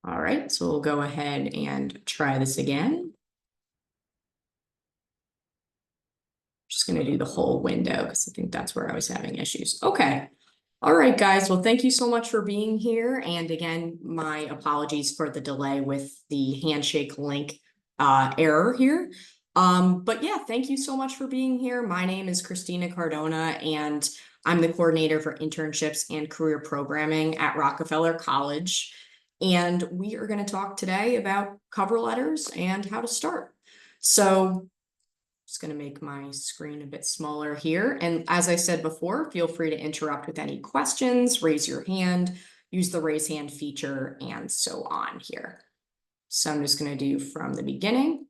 All right, so we'll go ahead and try this again. Just going to do the whole window because I think that's where I was having issues. Okay. All right, guys. Well, thank you so much for being here. And again, my apologies for the delay with the handshake link error here. But yeah, thank you so much for being here. My name is Christina Cardona, and I'm the coordinator for internships and career programming at Rockefeller College. And we are going to talk today about cover letters and how to start. So just going to make my screen a bit smaller here. And as I said before, feel free to interrupt with any questions, raise your hand, use the raise hand feature, and so on here. So I'm just going to do from the beginning.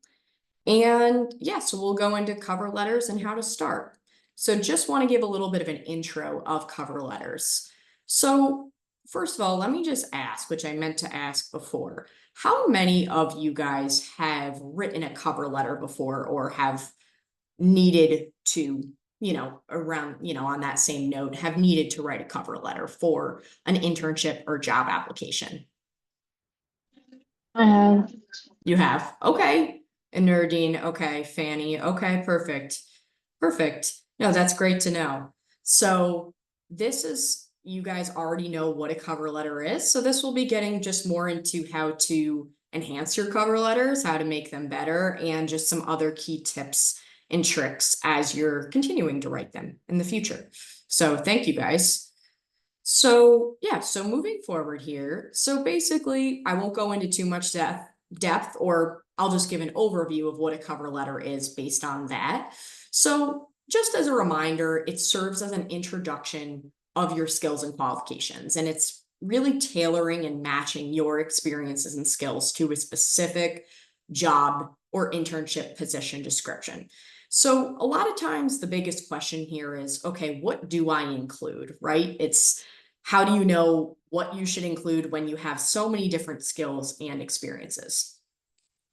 And yeah, so we'll go into cover letters and how to start. So just want to give a little bit of an intro of cover letters. So first of all, let me just ask, which I meant to ask before, how many of you guys have written a cover letter before or have needed to, on that same note, have needed to write a cover letter for an internship or job application? Um, You have. Okay. And Nerdine. Okay. Fanny. Okay. Perfect. Perfect. No, that's great to know. So this is, you guys already know what a cover letter is. So this will be getting just more into how to enhance your cover letters, how to make them better, and just some other key tips and tricks as you're continuing to write them in the future. So thank you guys. So yeah, so moving forward here. So basically, I won't go into too much depth, or I'll just give an overview of what a cover letter is based on that. So just as a reminder, it serves as an introduction of your skills and qualifications, and it's really tailoring and matching your experiences and skills to a specific job or internship position description. So a lot of times the biggest question here is, okay, what do I include, right? It's how do you know what you should include when you have so many different skills and experiences?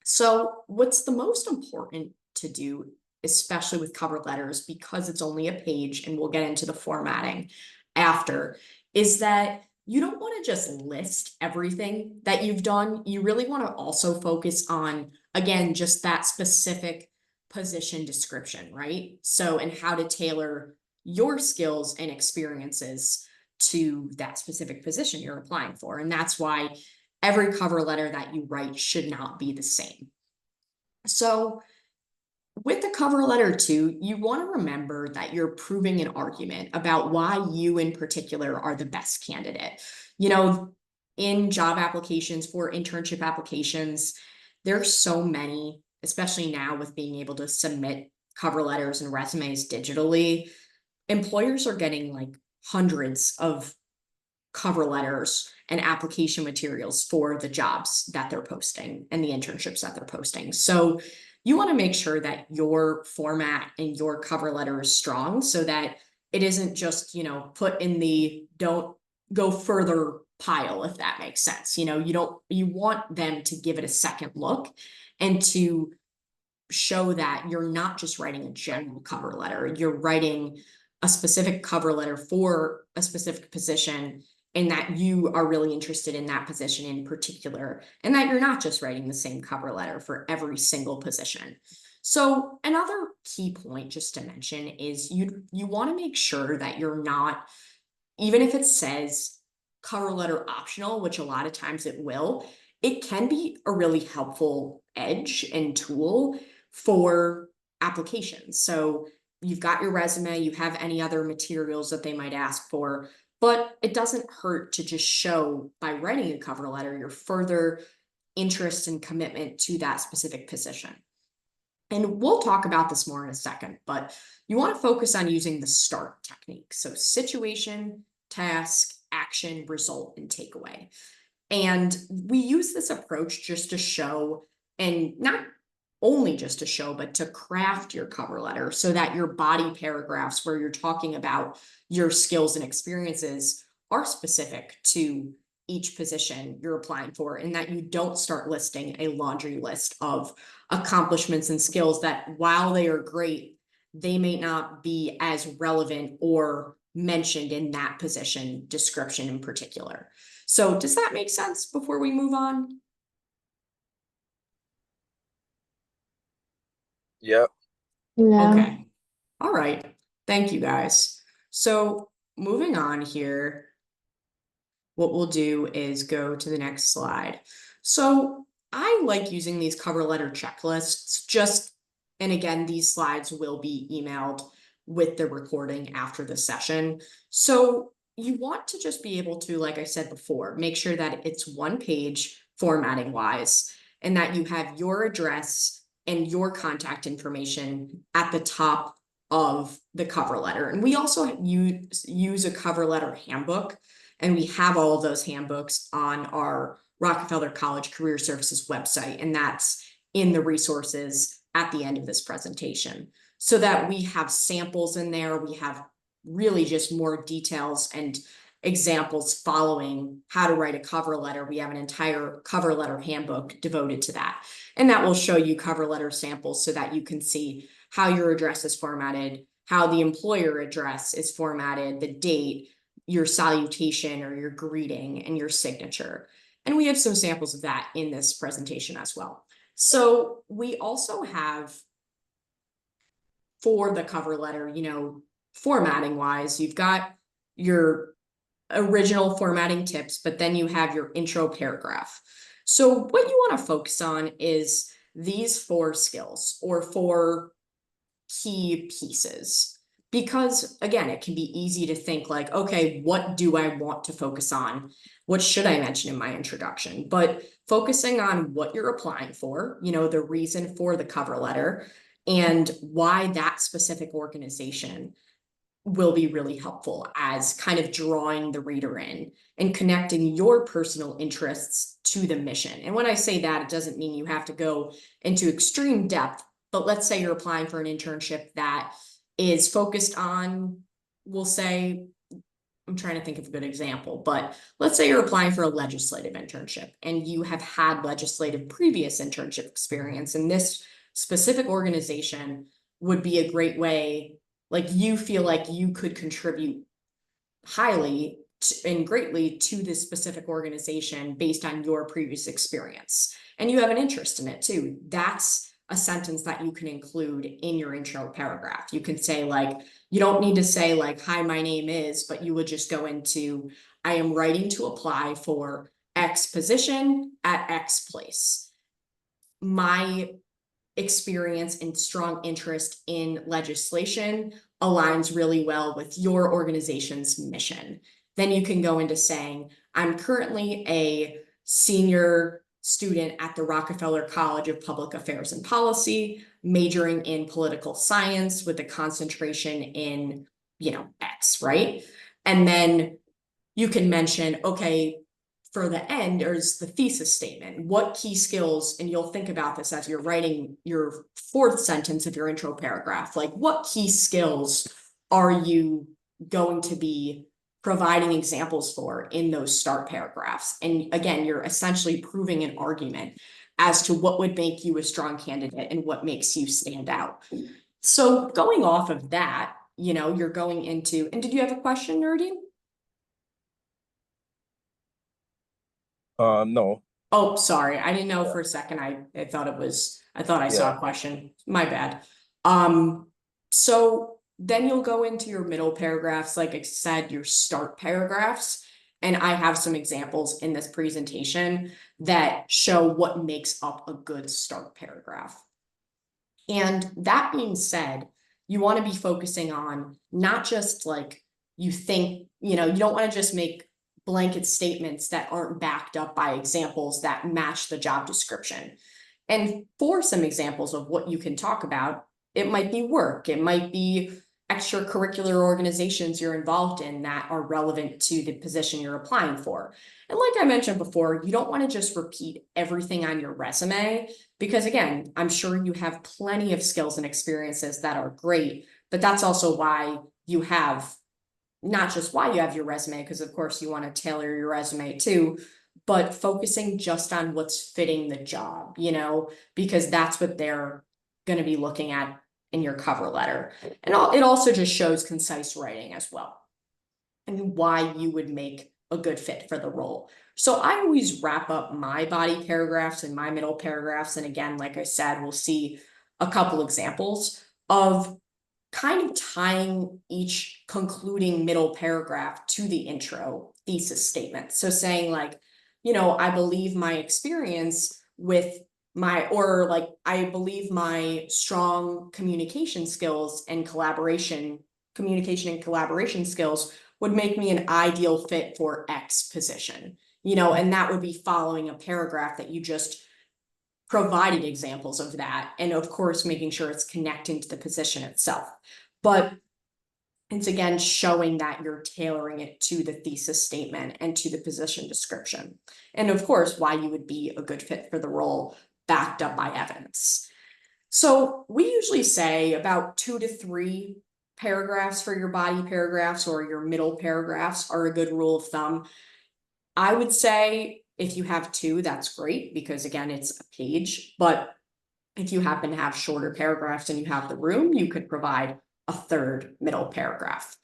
So what's the most important to do, especially with cover letters, because it's only a page and we'll get into the formatting after, is that you don't want to just list everything that you've done. You really want to also focus on, again, just that specific position description, right? So, and how to tailor your skills and experiences to that specific position you're applying for. And that's why every cover letter that you write should not be the same. So with the cover letter too, you want to remember that you're proving an argument about why you in particular are the best candidate. You know, in job applications, for internship applications, there's so many, especially now with being able to submit cover letters and resumes digitally. Employers are getting like hundreds of cover letters and application materials for the jobs that they're posting and the internships that they're posting. So you want to make sure that your format and your cover letter is strong so that it isn't just, put in the don't go further pile, if that makes sense. You want them to give it a second look and to show that you're not just writing a general cover letter, you're writing a specific cover letter for a specific position, and that you are really interested in that position in particular, and that you're not just writing the same cover letter for every single position. So another key point just to mention is you want to make sure that you're not, even if it says cover letter optional, which a lot of times it will, it can be a really helpful edge and tool for applications. So you've got your resume, you have any other materials that they might ask for, but it doesn't hurt to just show by writing a cover letter your further interest and commitment to that specific position. And we'll talk about this more in a second, but you want to focus on using the START technique. So situation, task, action, result, and takeaway. And we use this approach just to show, and not only just to show, but to craft your cover letter so that your body paragraphs where you're talking about your skills and experiences are specific to each position you're applying for, and that you don't start listing a laundry list of accomplishments and skills that, while they are great, they may not be as relevant or mentioned in that position description in particular. So does that make sense before we move on? Yep. Yeah. Okay. All right. Thank you guys. So moving on here, what we'll do is go to the next slide. So I like using these cover letter checklists just, and again, these slides will be emailed with the recording after the session. So you want to just be able to, like I said before, make sure that it's one page formatting wise, and that you have your address and your contact information at the top of the cover letter. And we also use a cover letter handbook, and we have all of those handbooks on our Rockefeller College Career Services website, and that's in the resources at the end of this presentation, so that we have samples in there. We have really just more details and examples following how to write a cover letter. We have an entire cover letter handbook devoted to that. And that will show you cover letter samples so that you can see how your address is formatted, how the employer address is formatted, the date, your salutation or your greeting, and your signature. And we have some samples of that in this presentation as well. So we also have, for the cover letter, you know, formatting wise, you've got your original formatting tips, but then you have your intro paragraph. So what you want to focus on is these 4 skills or 4 key pieces. Because again, it can be easy to think like, okay, what do I want to focus on? What should I mention in my introduction? But focusing on what you're applying for, you know, the reason for the cover letter, and why that specific organization will be really helpful as kind of drawing the reader in and connecting your personal interests to the mission. And when I say that, it doesn't mean you have to go into extreme depth, but let's say you're applying for an internship that is focused on, we'll say, I'm trying to think of a good example, but let's say you're applying for a legislative internship and you have had legislative previous internship experience, and this specific organization would be a great way, like you feel like you could contribute highly and greatly to this specific organization based on your previous experience, and you have an interest in it too. That's a sentence that you can include in your intro paragraph. You can say, like, you don't need to say like, hi, my name is, but you would just go into, I am writing to apply for X position at X place. My experience and strong interest in legislation aligns really well with your organization's mission. Then you can go into saying, I'm currently a senior student at the Rockefeller College of Public Affairs and Policy, majoring in political science with a concentration in, you know, X, right? And then you can mention, okay, for the end, there's the thesis statement. What key skills, and you'll think about this as you're writing your 4th sentence of your intro paragraph, like what key skills are you going to be providing examples for in those start paragraphs? And again, you're essentially proving an argument as to what would make you a strong candidate and what makes you stand out. So going off of that, you know, you're going into, and did you have a question, Nerdine? No. Oh, sorry. I didn't know for a second. I thought it was, I thought I saw a question. My bad. So then you'll go into your middle paragraphs, like I said, your start paragraphs. And I have some examples in this presentation that show what makes up a good start paragraph. And that being said, you want to be focusing on not just like you think, you know, you don't want to just make blanket statements that aren't backed up by examples that match the job description. And for some examples of what you can talk about, it might be work, it might be extracurricular organizations you're involved in that are relevant to the position you're applying for. And like I mentioned before, you don't want to just repeat everything on your resume, because again, I'm sure you have plenty of skills and experiences that are great, but that's also why you have, not just why you have your resume, because of course you want to tailor your resume too, but focusing just on what's fitting the job, you know, because that's what they're going to be looking at in your cover letter. And it also just shows concise writing as well, and why you would make a good fit for the role. So I always wrap up my body paragraphs and my middle paragraphs. And again, like I said, we'll see a couple examples of kind of tying each concluding middle paragraph to the intro thesis statement. So saying like, I believe my experience with or like, I believe my strong communication and collaboration skills would make me an ideal fit for X position, and that would be following a paragraph that you just provided examples of that. And of course, making sure it's connecting to the position itself. But it's again showing that you're tailoring it to the thesis statement and to the position description. And of course, why you would be a good fit for the role backed up by evidence. So we usually say about 2 to 3 paragraphs for your body paragraphs or your middle paragraphs are a good rule of thumb. I would say if you have 2, that's great because again, it's a page. But if you happen to have shorter paragraphs and you have the room, you could provide a 3rd middle paragraph.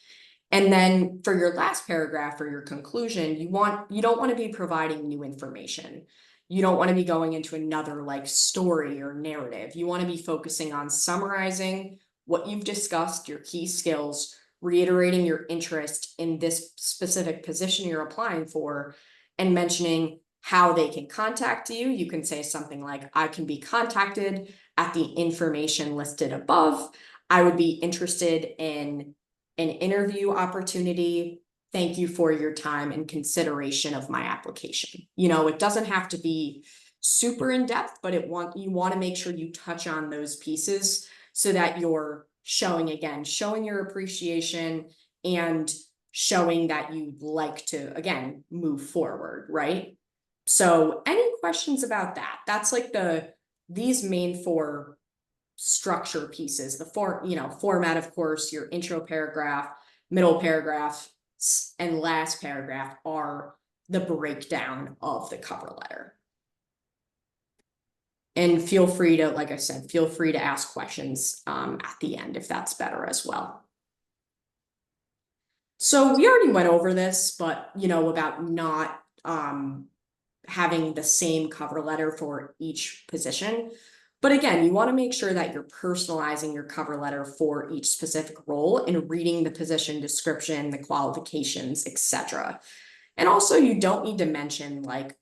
And then for your last paragraph or your conclusion, you don't want to be providing new information. You don't want to be going into another like story or narrative. You want to be focusing on summarizing what you've discussed, your key skills, reiterating your interest in this specific position you're applying for, and mentioning how they can contact you. You can say something like, I can be contacted at the information listed above. I would be interested in an interview opportunity. Thank you for your time and consideration of my application. It doesn't have to be super in depth, but you want to make sure you touch on those pieces so that you're showing your appreciation and showing that you'd like to, again, move forward, right? So any questions about that? That's like these main 4 structure pieces, the format, of course, your intro paragraph, middle paragraph, and last paragraph are the breakdown of the cover letter. And feel free to, like I said, ask questions at the end if that's better as well. So we already went over this, but about not having the same cover letter for each position. But again, you want to make sure that you're personalizing your cover letter for each specific role and reading the position description, the qualifications, etc. And also you don't need to mention like,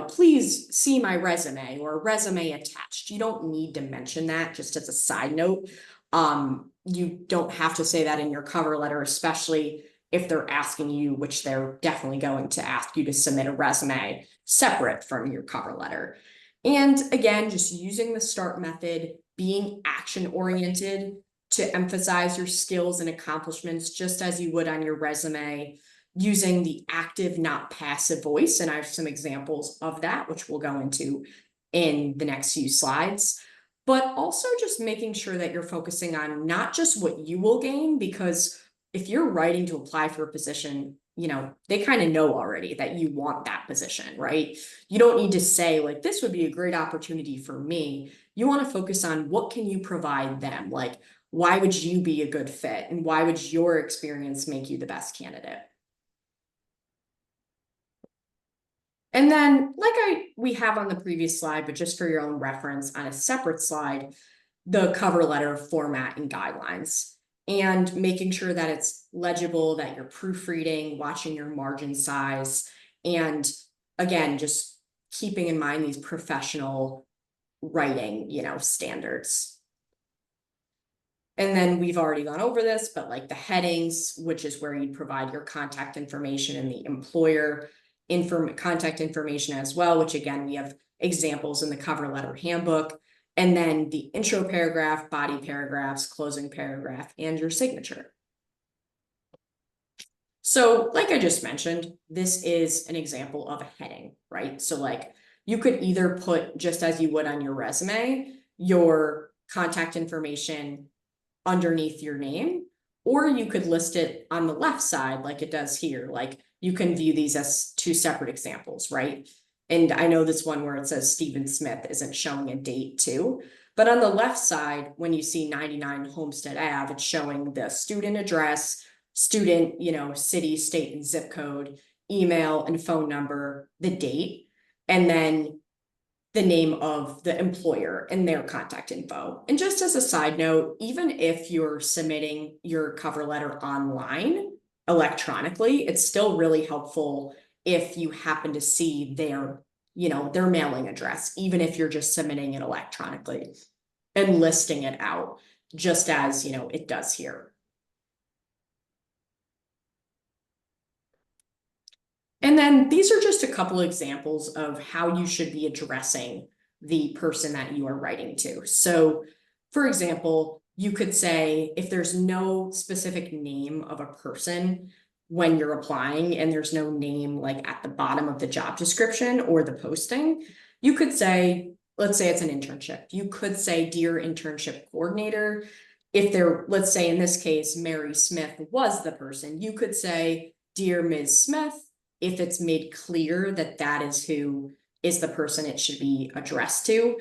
please see my resume or resume attached. You don't need to mention that, just as a side note. You don't have to say that in your cover letter, especially if they're asking you, which they're definitely going to ask you to submit a resume separate from your cover letter. And again, just using the START method, being action-oriented to emphasize your skills and accomplishments, just as you would on your resume, using the active, not passive voice. And I have some examples of that, which we'll go into in the next few slides. But also just making sure that you're focusing on not just what you will gain, because if you're writing to apply for a position, they kind of know already that you want that position, right? You don't need to say like, this would be a great opportunity for me. You want to focus on what can you provide them? Like, why would you be a good fit? And why would your experience make you the best candidate? And then we have on the previous slide, but just for your own reference on a separate slide, the cover letter format and guidelines. And making sure that it's legible, that you're proofreading, watching your margin size, and again, just keeping in mind these professional writing, standards. And then we've already gone over this, but like the headings, which is where you provide your contact information and the employer contact information as well, which again, we have examples in the cover letter handbook. And then the intro paragraph, body paragraphs, closing paragraph, and your signature. So like I just mentioned, this is an example of a heading, right? So like you could either put, just as you would on your resume, your contact information underneath your name, or you could list it on the left side like it does here. Like you can view these as 2 separate examples, right? And I know this one where it says Stephen Smith isn't showing a date too. But on the left side, when you see 99 Homestead Ave, it's showing the student address, student, city, state, and zip code, email and phone number, the date, and then the name of the employer and their contact info. And just as a side note, even if you're submitting your cover letter online electronically, it's still really helpful if you happen to see their mailing address, even if you're just submitting it electronically and listing it out, just as, it does here. And then these are just a couple examples of how you should be addressing the person that you are writing to. So, for example, you could say if there's no specific name of a person when you're applying and there's no name like at the bottom of the job description or the posting, you could say, let's say it's an internship. You could say, dear internship coordinator. If let's say in this case, Mary Smith was the person, you could say, dear Ms. Smith, if it's made clear that that is who is the person it should be addressed to.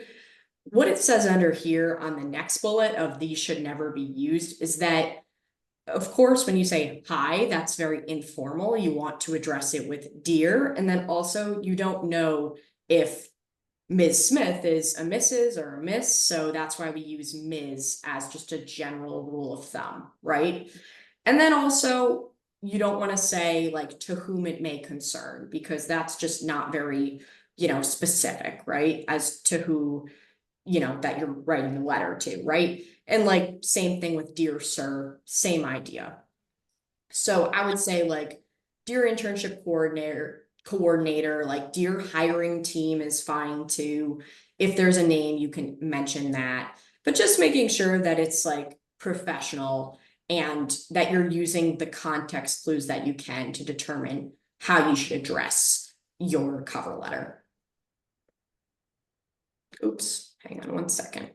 What it says under here on the next bullet of these should never be used is that, of course, when you say hi, that's very informal. You want to address it with dear, and then also you don't know if Ms. Smith is a Mrs. or a Miss, so that's why we use Ms. as just a general rule of thumb, right? And then also, you don't want to say like to whom it may concern, because that's just not very, specific, right? As to who, that you're writing the letter to, right? And like, same thing with dear sir, same idea. So I would say like, dear internship coordinator, like dear hiring team is fine too. If there's a name, you can mention that, but just making sure that it's like professional and that you're using the context clues that you can to determine how you should address your cover letter. Oops, hang on one second.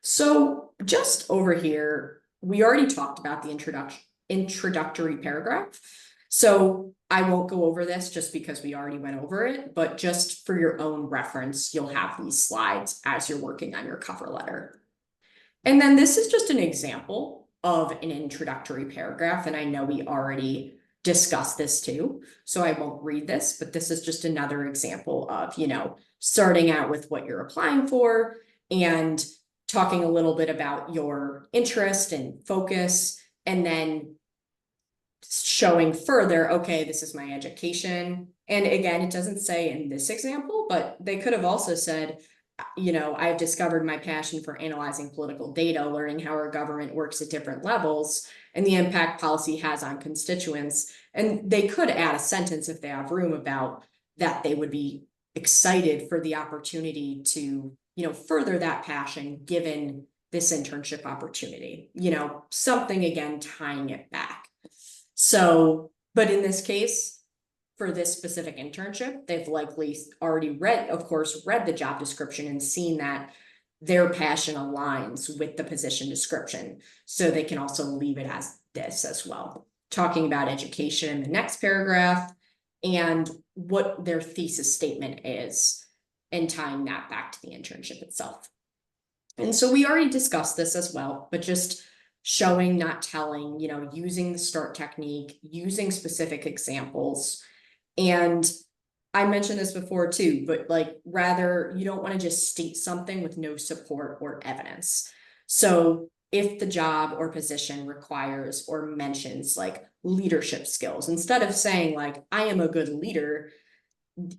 So just over here, we already talked about the introductory paragraph. So I won't go over this just because we already went over it, but just for your own reference, you'll have these slides as you're working on your cover letter. And then this is just an example of an introductory paragraph. And I know we already discussed this too, so I won't read this, but this is just another example of, starting out with what you're applying for and talking a little bit about your interest and focus, and then showing further, okay, this is my education. And again, it doesn't say in this example, but they could have also said, I've discovered my passion for analyzing political data, learning how our government works at different levels, and the impact policy has on constituents. And they could add a sentence if they have room about that they would be excited for the opportunity to, further that passion given this internship opportunity, something again, tying it back. So, but in this case, for this specific internship, they've likely already read the job description and seen that their passion aligns with the position description. So they can also leave it as this as well, talking about education in the next paragraph and what their thesis statement is and tying that back to the internship itself. And so we already discussed this as well, but just showing, not telling, using the START technique, using specific examples. And I mentioned this before too, but like rather, you don't want to just state something with no support or evidence. So if the job or position requires or mentions like leadership skills, instead of saying like, I am a good leader,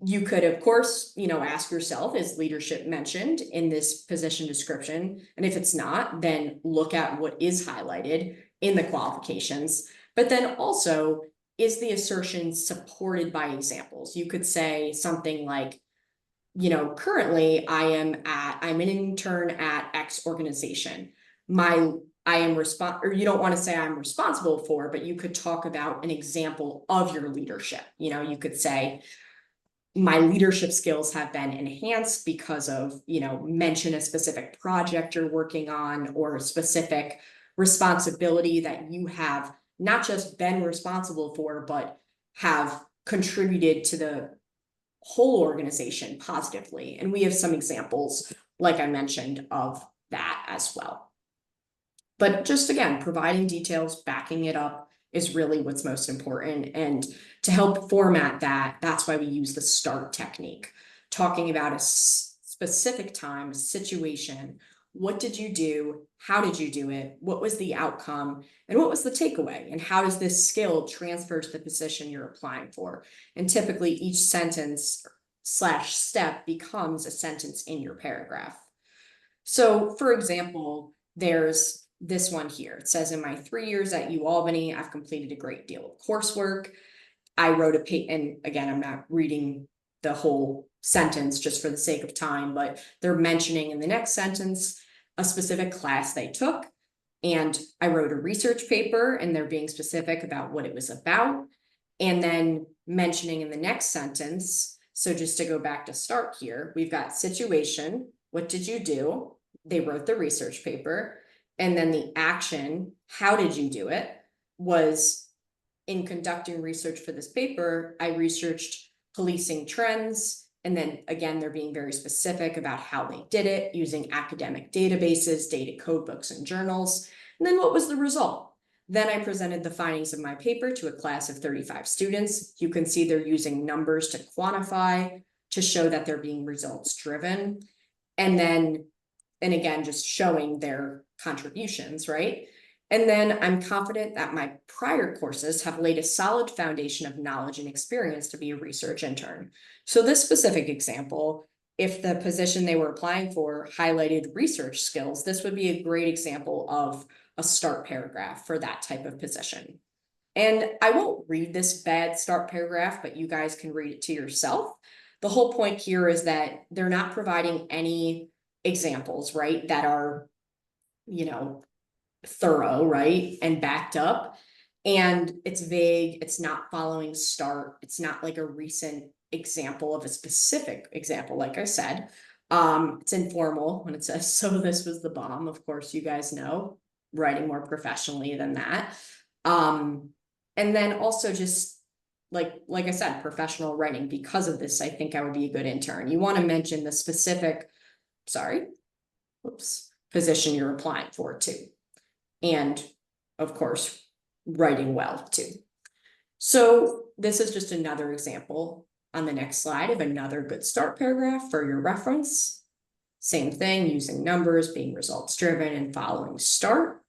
you could, of course, ask yourself, is leadership mentioned in this position description? And if it's not, then look at what is highlighted in the qualifications. But then also, is the assertion supported by examples? You could say something like, currently I'm an intern at X organization. You don't want to say I'm responsible for, but you could talk about an example of your leadership. You could say, my leadership skills have been enhanced because of, mention a specific project you're working on or a specific responsibility that you have not just been responsible for, but have contributed to the whole organization positively. And we have some examples, like I mentioned, of that as well. But just again, providing details, backing it up, is really what's most important. And to help format that, that's why we use the START technique, talking about a specific time, a situation. What did you do? How did you do it? What was the outcome? And what was the takeaway? And how does this skill transfer to the position you're applying for? And typically each sentence / step becomes a sentence in your paragraph. So for example, there's this one here. It says, in my 3 years at UAlbany, I've completed a great deal of coursework. I wrote a paper, and again, I'm not reading the whole sentence just for the sake of time, but they're mentioning in the next sentence a specific class they took. And I wrote a research paper, and they're being specific about what it was about. And then mentioning in the next sentence, so just to go back to START here, we've got situation, what did you do? They wrote the research paper. And then the action, how did you do it? Was, in conducting research for this paper, I researched policing trends. And then again, they're being very specific about how they did it using academic databases, data code books, and journals. And then what was the result? Then I presented the findings of my paper to a class of 35 students. You can see they're using numbers to quantify, to show that they're being results driven. And again, just showing their contributions, right? And then I'm confident that my prior courses have laid a solid foundation of knowledge and experience to be a research intern. So this specific example, if the position they were applying for highlighted research skills, this would be a great example of a START paragraph for that type of position. And I won't read this bad START paragraph, but you guys can read it to yourself. The whole point here is that they're not providing any examples, right, that are, thorough, right, and backed up. And it's vague, it's not following START, it's not like a recent example of a specific example, like I said. It's informal when it says, so this was the bomb. Of course, you guys know, writing more professionally than that. And then also just like I said, professional writing. Because of this, I think I would be a good intern. You want to mention the specific, position you're applying for too. And of course, writing well too. So this is just another example on the next slide of another good START paragraph for your reference. Same thing, using numbers, being results driven, and following START.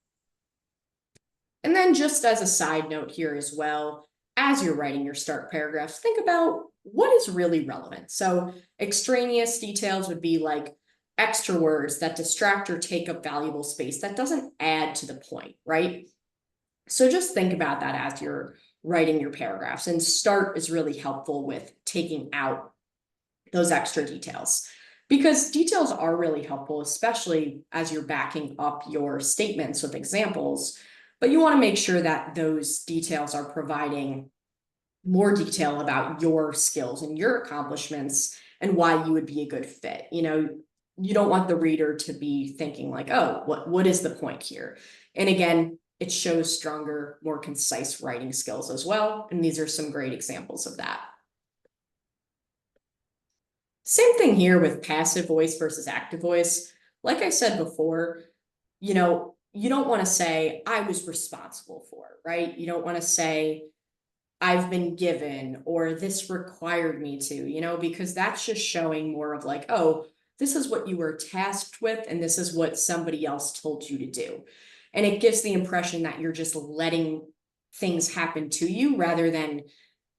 And then just as a side note here as well, as you're writing your START paragraphs, think about what is really relevant. So extraneous details would be like extra words that distract or take up valuable space that doesn't add to the point, right? So just think about that as you're writing your paragraphs, and START is really helpful with taking out those extra details, because details are really helpful, especially as you're backing up your statements with examples. But you want to make sure that those details are providing more detail about your skills and your accomplishments and why you would be a good fit. You don't want the reader to be thinking like, oh, what is the point here? And again, it shows stronger, more concise writing skills as well. And these are some great examples of that. Same thing here with passive voice versus active voice. Like I said before, you don't want to say I was responsible for it, right? You don't want to say I've been given or this required me to, because that's just showing more of like, oh, this is what you were tasked with, and this is what somebody else told you to do. And it gives the impression that you're just letting things happen to you rather than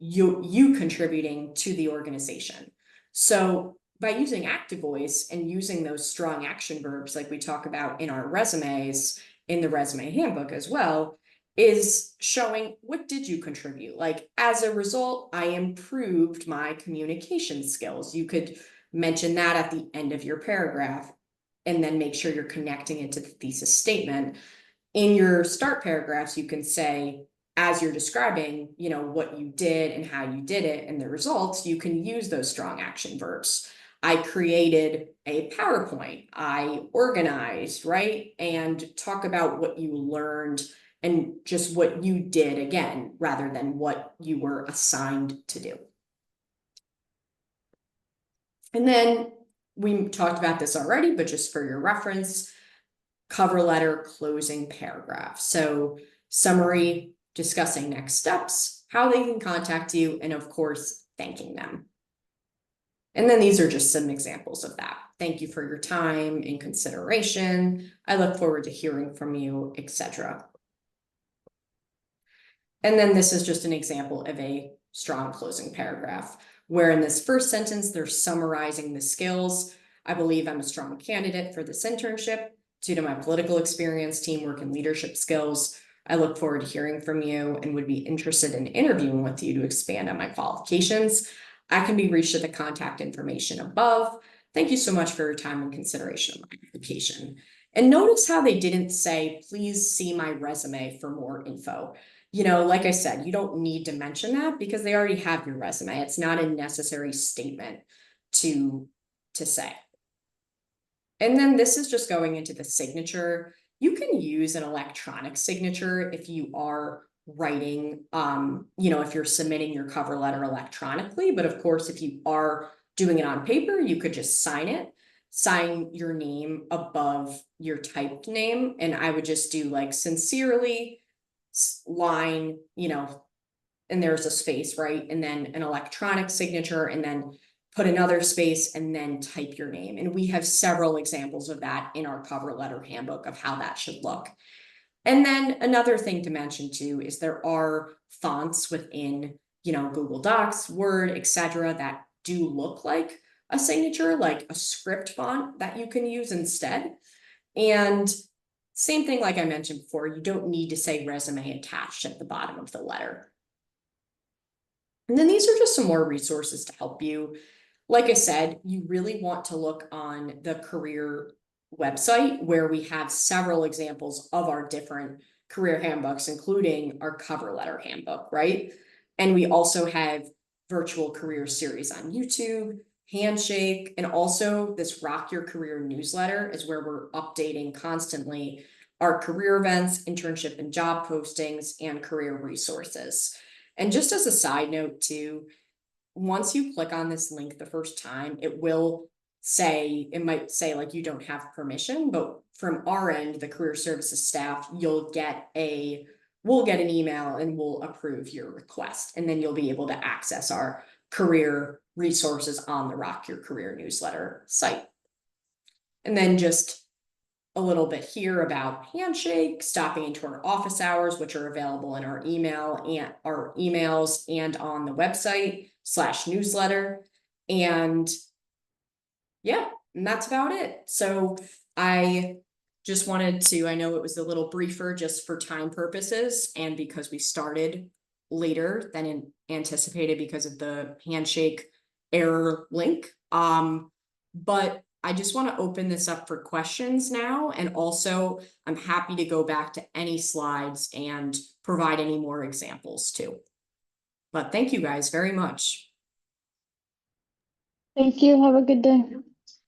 you contributing to the organization. So by using active voice and using those strong action verbs like we talk about in our resumes, in the resume handbook as well, is showing what did you contribute? Like, as a result, I improved my communication skills. You could mention that at the end of your paragraph and then make sure you're connecting it to the thesis statement. In your START paragraphs, you can say, as you're describing, what you did and how you did it and the results, you can use those strong action verbs. I created a PowerPoint, I organized, right? And talk about what you learned and just what you did again, rather than what you were assigned to do. And then we talked about this already, but just for your reference, cover letter, closing paragraph. So summary, discussing next steps, how they can contact you, and of course, thanking them. And then these are just some examples of that. Thank you for your time and consideration. I look forward to hearing from you, etc. And then this is just an example of a strong closing paragraph, where in this first sentence, they're summarizing the skills. I believe I'm a strong candidate for this internship due to my political experience, teamwork, and leadership skills. I look forward to hearing from you and would be interested in interviewing with you to expand on my qualifications. I can be reached at the contact information above. Thank you so much for your time and consideration of my application. And notice how they didn't say, please see my resume for more info. You know, like I said, you don't need to mention that because they already have your resume. It's not a necessary statement to say. And then this is just going into the signature. You can use an electronic signature if you are writing, you know, if you're submitting your cover letter electronically. But of course, if you are doing it on paper, you could just sign it, sign your name above your typed name. And I would just do like sincerely line, you know, and there's a space, right? And then an electronic signature, and then put another space and then type your name. And we have several examples of that in our cover letter handbook of how that should look. And then another thing to mention too is there are fonts within, you know, Google Docs, Word, etc., that do look like a signature, like a script font that you can use instead. And same thing, like I mentioned before, you don't need to say resume attached at the bottom of the letter. And then these are just some more resources to help you. Like I said, you really want to look on the career website where we have several examples of our different career handbooks, including our cover letter handbook, right? And we also have virtual career series on YouTube, Handshake, and also this Rock Your Career newsletter is where we're updating constantly our career events, internship and job postings, and career resources. And just as a side note too, once you click on this link the first time, it will say, it might say like you don't have permission, but from our end, the career services staff, we'll get an email and we'll approve your request. And then you'll be able to access our career resources on the Rock Your Career newsletter site. And then just a little bit here about Handshake, stopping into our office hours, which are available in our email and our emails and on the website /newsletter. And yeah, and that's about it. So I just wanted to, I know it was a little briefer just for time purposes and because we started later than anticipated because of the Handshake error link. But I just want to open this up for questions now. And also I'm happy to go back to any slides and provide any more examples too. But thank you guys very much. Thank you. Have a good day.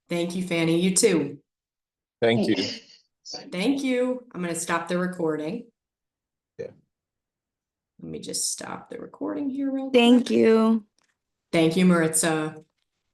Thank you, Fanny. You too. Thank you. Thank you. I'm going to stop the recording. Yeah. Let me just stop the recording here real quick. Thank you. Thank you, Maritza.